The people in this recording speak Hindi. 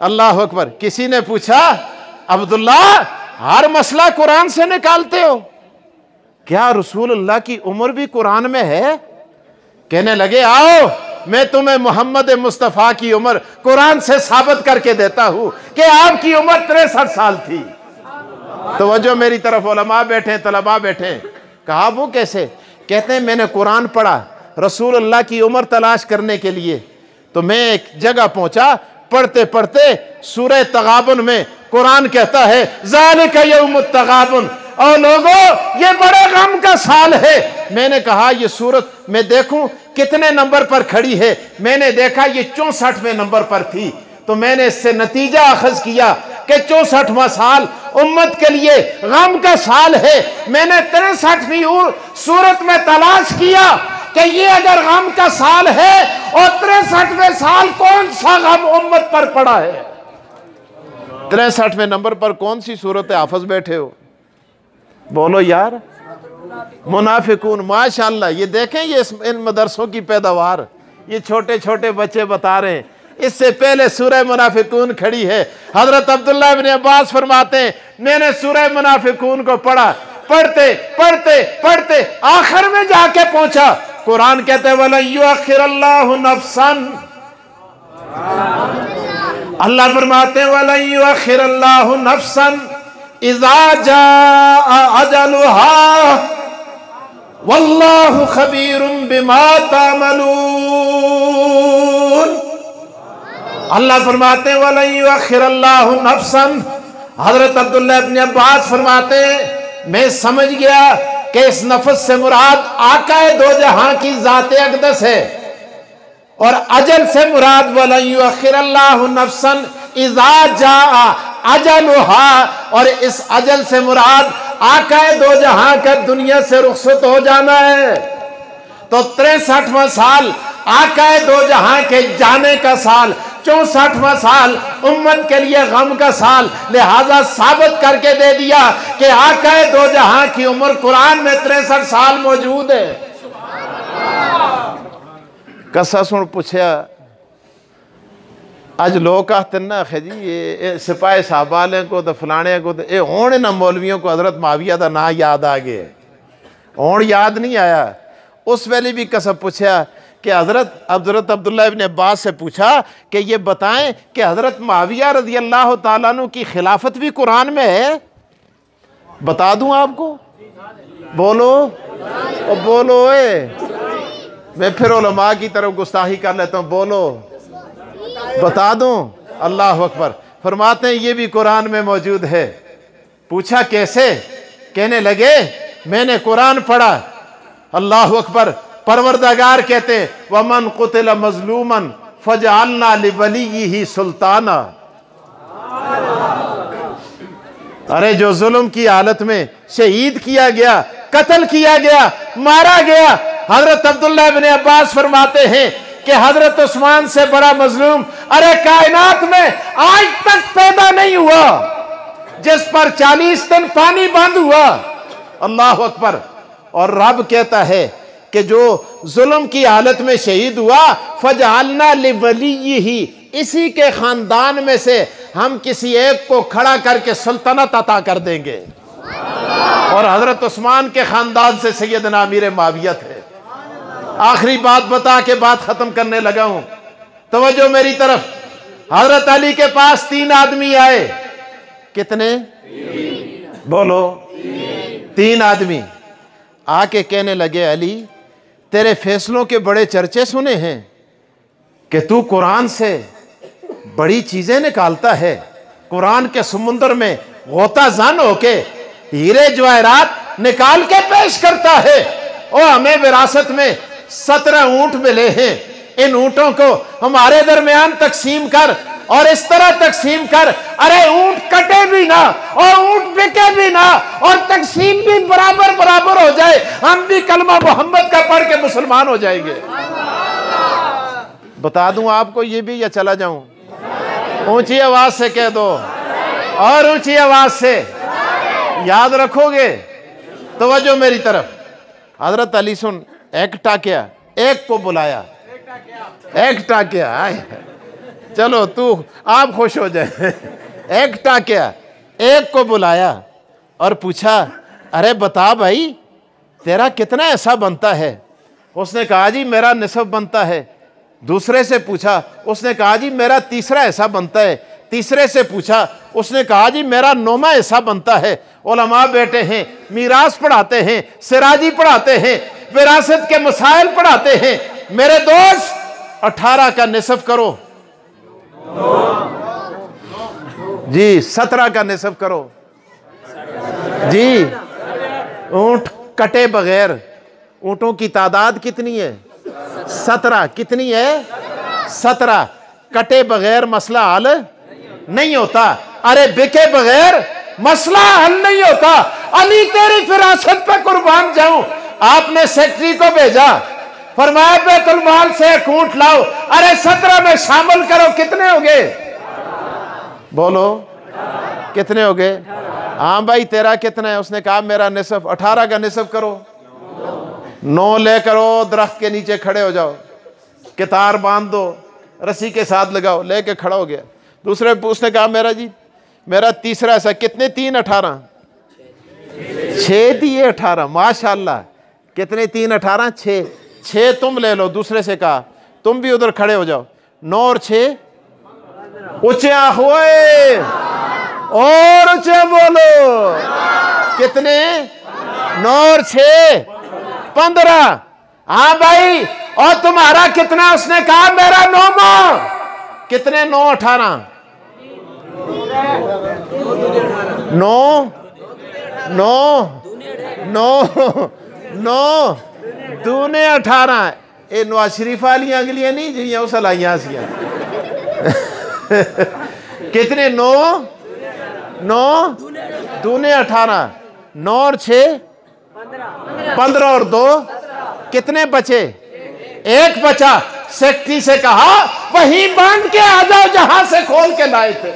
अल्लाह अकबर। किसी ने पूछा, अब्दुल्ला हर मसला कुरान से निकालते हो क्या? रसूलुल्लाह की उम्र भी कुरान में है? कहने लगे, आओ मैं तुम्हें मोहम्मद मुस्तफ़ा की उम्र कुरान से साबित करके देता हूं कि आपकी उम्र 63 साल थी। तो वजह मेरी तरफ उलमा बैठे, तलबा बैठे। कहा वो कैसे? कहते हैं मैंने कुरान पढ़ा रसूलुल्लाह की उम्र तलाश करने के लिए, तो मैं एक जगह पहुंचा, पढ़ते पढ़ते सूरह तगाबुन में कुरान कहता है ज़ालिका यौमुत तगाबुन, और लोगों ये बड़े गम का साल है। मैंने कहा ये सूरत मैं देखूं कितने नंबर पर खड़ी है, मैंने देखा ये 64वें नंबर पर थी। तो मैंने इससे नतीजा अखज़ किया कि 64वां साल उम्मत के लिए गम का साल है। मैंने 63वीं सूरत में तलाश किया कि ये अगर गम का साल है और 63वें साल कौन सा गम उम्मत पर पड़ा है? 63वें नंबर पर कौन सी सूरत हाफिज बैठे हो? बोलो यार। मुनाफिकून। माशाअल्लाह, ये देखें ये इन मदरसों की पैदावार, ये छोटे छोटे बच्चे बता रहे हैं। इससे पहले सूरह मुनाफिकून खड़ी है। हजरत अब्दुल्लाह इब्न अब्बास फरमाते हैं मैंने सूरह मुनाफिकून को पढ़ा, पढ़ते पढ़ते पढ़ते आखिर में जाके पहुंचा कुरान कहते हैं वला युअखिरल्लाहु नफ्सन, अल्लाह फरमाते हैं वला युअखिरल्लाहु नफ्सन इज़ा जाअ अजलुहा वल्लाहु खबीरुम बिमा तामलून। अल्लाह फरमाते हैं वला युअखिरल्लाहु नफ्सन। हजरत अब्दुल्लाह इब्न अब्बास फरमाते हैं मैं समझ गया कि इस नफ्स से मुराद आकाए दो जहां की ज़ाते अक़दस है, और अजल से मुराद वला युअखिरल्लाहु नफ्सन इज़ा जाअ अजलुहा, और इस अजल से मुराद आकाए दो जहां का दुनिया से रुखसत हो जाना है। तो 63वां साल आकाए दो जहां के जाने का साल, 64वां साल उम्मत के लिए गम का साल, लिहाजा साबित करके दे दिया कि आकाए दो जहां की उम्र कुरान में 63 साल मौजूद है। कसा सुन पूछा अज लोग कहते ना जी ये सिपाही साहब वाले को तो फलाने को तो ये होने ना मौलवियों को हजरत माविया का ना याद आ गया, होन याद नहीं आया। उस वेले भी कसम पूछा कि हजरत अब्दुल्लाह इब्न अब्बास से पूछा कि ये बताएं कि हजरत माविया रज़ी अल्लाह ताला अन्हु की खिलाफत भी कुरान में है? बता दूं आपको? बोलो और बोलो। मैं फिर उलमा की तरफ गुस्ताखी कर लेता हूँ। बोलो, बता दूं? अल्लाह अकबर। फरमाते हैं ये भी कुरान में मौजूद है। पूछा कैसे? कहने लगे मैंने कुरान पढ़ा। अल्लाह अकबर। परवरदिगार कहते हैं वमन कुतिल मजलूमन फजअलना लिवलिय्यिही सुल्ताना। अरे जो जुल्म की हालत में शहीद किया गया, कत्ल किया गया, मारा गया, हजरत अब्दुल्लाह इब्न अब्बास फरमाते हैं कि हजरत उस्मान से बड़ा मजलूम अरे कायनात में आज तक पैदा नहीं हुआ जिस पर 40 टन पानी बंद हुआ। अल्लाह अकबर। और रब कहता है कि जो जुल्म की हालत में शहीद हुआ फजअलना लिवलिय्यिही, इसी के खानदान में से हम किसी एक को खड़ा करके सुल्तानत अता कर देंगे। और हजरत उस्मान के खानदान से सैयदना अमीर माविया थे। आखिरी बात बता के बात खत्म करने लगा हूं, तवज्जो मेरी तरफ। हजरत अली के पास 3 आदमी आए। कितने? बोलो। 3 आदमी आके कहने लगे अली तेरे फैसलों के बड़े चर्चे सुने हैं कि तू कुरान से बड़ी चीजें निकालता है, कुरान के समुंदर में गोता जान होके हीरे जवाहरात निकाल के पेश करता है। और हमें विरासत में 17 ऊंट मिले हैं, इन ऊंटों को हमारे दरमियान तकसीम कर, और इस तरह तकसीम कर अरे ऊंट कटे भी ना और ऊंट बिके भी ना और तकसीम भी बराबर बराबर हो जाए, हम भी कलमा मोहम्मद का पढ़ के मुसलमान हो जाएंगे। बता दूं आपको ये भी या चला जाऊं? ऊंची आवाज से कह दो, और ऊंची आवाज से। याद रखोगे? तवज्जो मेरी तरफ। हजरत अली सुन एक टाकिया, एक को बुलाया, एक टाकिया चलो तू आप खुश हो जाए। एकटा क्या, एक को बुलाया और पूछा, अरे बता भाई तेरा कितना ऐसा बनता है? उसने कहा जी मेरा निसफ बनता है। दूसरे से पूछा, उसने कहा जी मेरा तीसरा ऐसा बनता है। तीसरे से पूछा, उसने कहा जी मेरा 9वां ऐसा बनता है। उलमा बैठे हैं, मीरास पढ़ाते हैं, सिराजी पढ़ाते हैं, विरासत के मसाइल पढ़ाते हैं। मेरे दोस्त 18 का निसफ करो जी, 17 का निसफ करो जी। ऊंट कटे बगैर, ऊंटों की तादाद कितनी है? 17। कितनी है? 17। कटे बगैर मसला हल नहीं होता। अरे बिके बगैर मसला हल नहीं होता। अली तेरी फिरासत पे कुर्बान जाऊं। आपने सेक्रेटरी को भेजा, फरमाया बैतुल माल से एक ऊंट लाओ। अरे 17 में शामिल करो। कितने हो गए? बोलो कितने हो गए? हाँ भाई तेरा कितना है? उसने कहा मेरा निसफ। 18 का निसफ करो। 9 लेकर दरख्त के नीचे खड़े हो जाओ, कितार बांध दो, रस्सी के साथ लगाओ, लेके खड़ा हो गया। दूसरे उसने कहा मेरा जी मेरा तीसरा ऐसा। कितने? 3 18 6 दिए 18। माशाल्लाह। कितने? 3 18 6। 6 तुम ले लो। दूसरे से कहा तुम भी उधर खड़े हो जाओ। 9 और 6 ऊंचे हुए और ऊंचे बोलो। कितने? 9 और 6 15। हाँ भाई और तुम्हारा कितना? उसने कहा मेरा 9वां। कितने? 9 18 9 9 9 9 दूने 18। ये नवाज शरीफ वालियां अगलियां नहीं जी उस लाइया सी। कितने? 9 9 दूने 18। 9 और 6 15 और 2 कितने बचे? 1 बचा। सेक्रेटरी से कहा वहीं बांध के आ जाओ जहां से खोल के लाए थे।